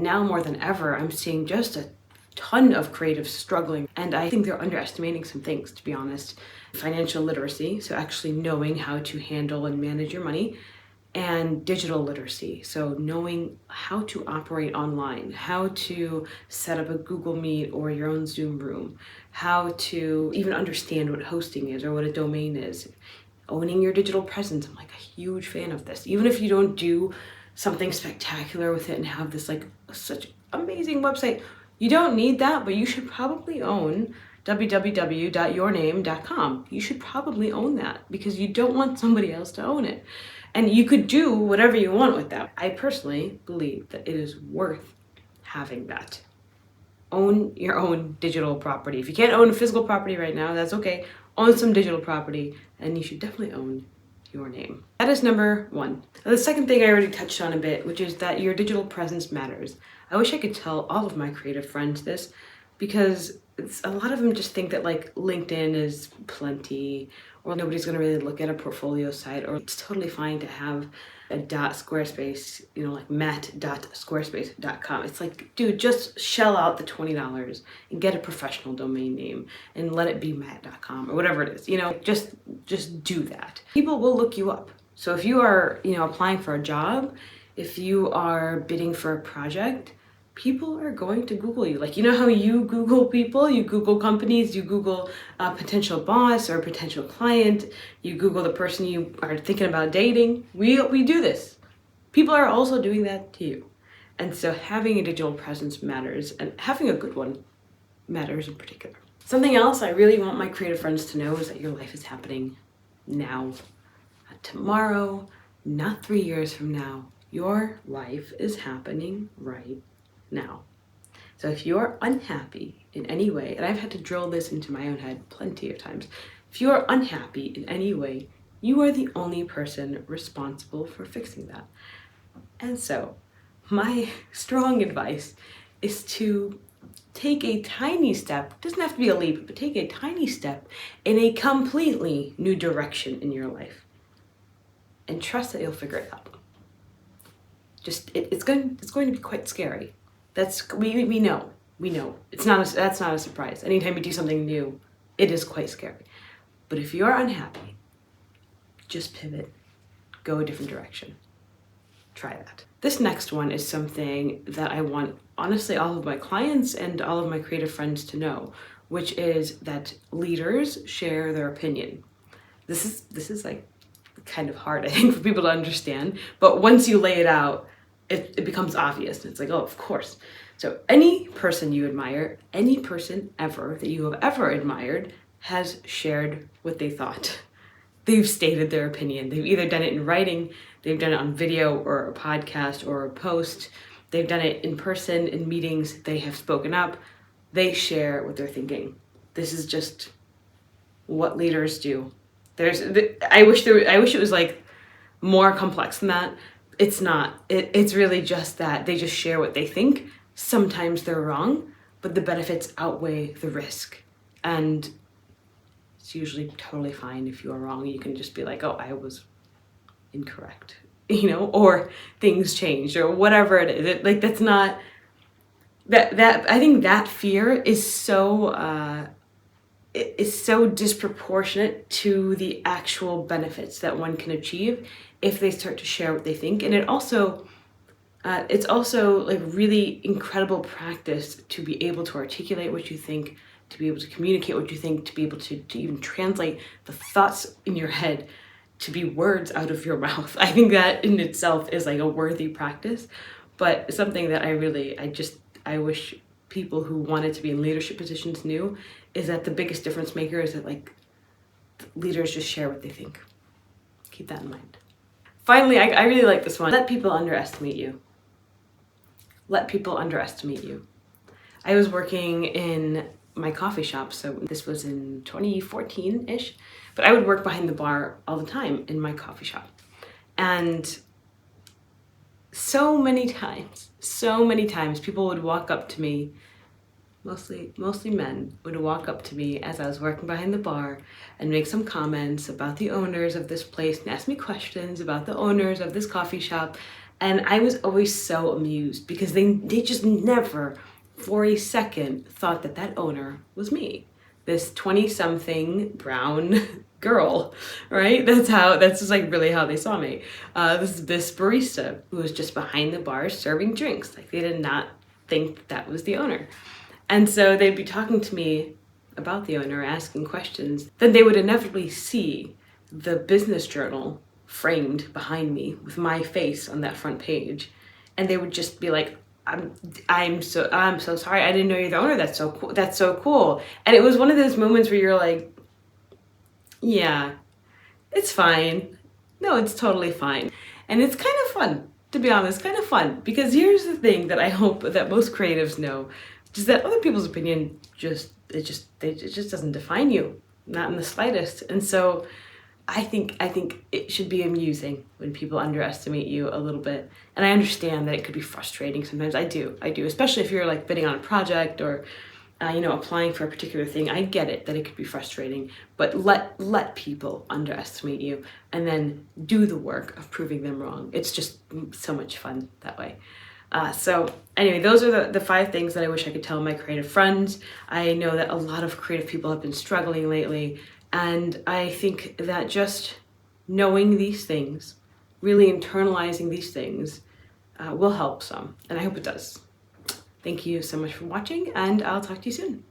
Now more than ever, I'm seeing just a ton of creatives struggling, and I think they're underestimating some things, to be honest. Financial literacy, so actually knowing how to handle and manage your money, and digital literacy, so knowing how to operate online, how to set up a Google Meet or your own Zoom room, how to even understand what hosting is or what a domain is, owning your digital presence. I'm like a huge fan of this. Even if you don't do something spectacular with it and have this like such amazing website, you don't need that, but you should probably own www.yourname.com. You should probably own that because you don't want somebody else to own it. And you could do whatever you want with that. I personally believe that it is worth having that. Own your own digital property. If you can't own a physical property right now, that's okay. Own some digital property, and you should definitely own your name. That is number one. Now, the second thing I already touched on a bit, which is that your digital presence matters. I wish I could tell all of my creative friends this, because a lot of them just think that like LinkedIn is plenty, or nobody's gonna really look at a portfolio site, or it's totally fine to have a .squarespace, like matt.squarespace.com. It's like, dude, just shell out the $20 and get a professional domain name and let it be matt.com or whatever it is, just do that. People will look you up. So if you are, applying for a job, if you are bidding for a project, people are going to Google you. Like, how you Google people, you Google companies, you Google a potential boss or a potential client, you Google the person you are thinking about dating. We do this. People are also doing that to you. And so having a digital presence matters, and having a good one matters in particular. Something else I really want my creative friends to know is that your life is happening now. Not tomorrow, not 3 years from now. Your life is happening right now. So if you're unhappy in any way, and I've had to drill this into my own head plenty of times, if you are unhappy in any way, you are the only person responsible for fixing that. And so my strong advice is to take a tiny step. It doesn't have to be a leap, but take a tiny step in a completely new direction in your life, and trust that you'll figure it out. It's going to be quite scary. We know. That's not a surprise. Anytime you do something new, it is quite scary. But if you're unhappy, just pivot, go a different direction. Try that. This next one is something that I want, honestly, all of my clients and all of my creative friends to know, which is that leaders share their opinion. This is like kind of hard, I think, for people to understand, but once you lay it out, it becomes obvious. It's like, oh, of course. So any person you admire, any person ever that you have ever admired, has shared what they thought. They've stated their opinion. They've either done it in writing, they've done it on video or a podcast or a post, they've done it in person in meetings, they have spoken up, they share what they're thinking. This is just what leaders do. I wish it was like more complex than that. It's not. It's really just that they just share what they think. Sometimes they're wrong, but the benefits outweigh the risk. And it's usually totally fine if you are wrong. You can just be like, oh, I was incorrect, or things changed or whatever it is. That's not, that I think that fear is so disproportionate to the actual benefits that one can achieve if they start to share what they think. And it's also like really incredible practice to be able to articulate what you think, to be able to communicate what you think, to be able to even translate the thoughts in your head to be words out of your mouth. I think that in itself is like a worthy practice, but something that I wish people who wanted to be in leadership positions knew is that the biggest difference maker is that like leaders just share what they think. Keep that in mind. Finally, I really like this one. Let people underestimate you. Let people underestimate you. I was working in my coffee shop, so this was in 2014-ish, but I would work behind the bar all the time in my coffee shop. And so many times people would walk up to me, mostly men, would walk up to me as I was working behind the bar and make some comments about the owners of this place and ask me questions about the owners of this coffee shop. And I was always so amused because they just never for a second thought that that owner was me, this 20-something brown girl, right? That's just like really how they saw me. This barista who was just behind the bar serving drinks. Like they did not think that was the owner. And so they'd be talking to me about the owner, asking questions. Then they would inevitably see the business journal framed behind me with my face on that front page. And they would just be like, I'm so sorry. I didn't know you're the owner. That's so cool. That's so cool. And it was one of those moments where you're like, yeah, it's fine. No, it's totally fine. And it's kind of fun, to be honest, kind of fun. Because here's the thing that I hope that most creatives know, is that other people's opinion it just doesn't define you, not in the slightest. And so I think it should be amusing when people underestimate you a little bit. And I understand that it could be frustrating sometimes. I do, especially if you're like bidding on a project or applying for a particular thing. I get it that it could be frustrating, but let people underestimate you and then do the work of proving them wrong. It's just so much fun that way. So anyway, those are the 5 things that I wish I could tell my creative friends. I know that a lot of creative people have been struggling lately, and I think that just knowing these things, really internalizing these things, will help some, and I hope it does. Thank you so much for watching, and I'll talk to you soon.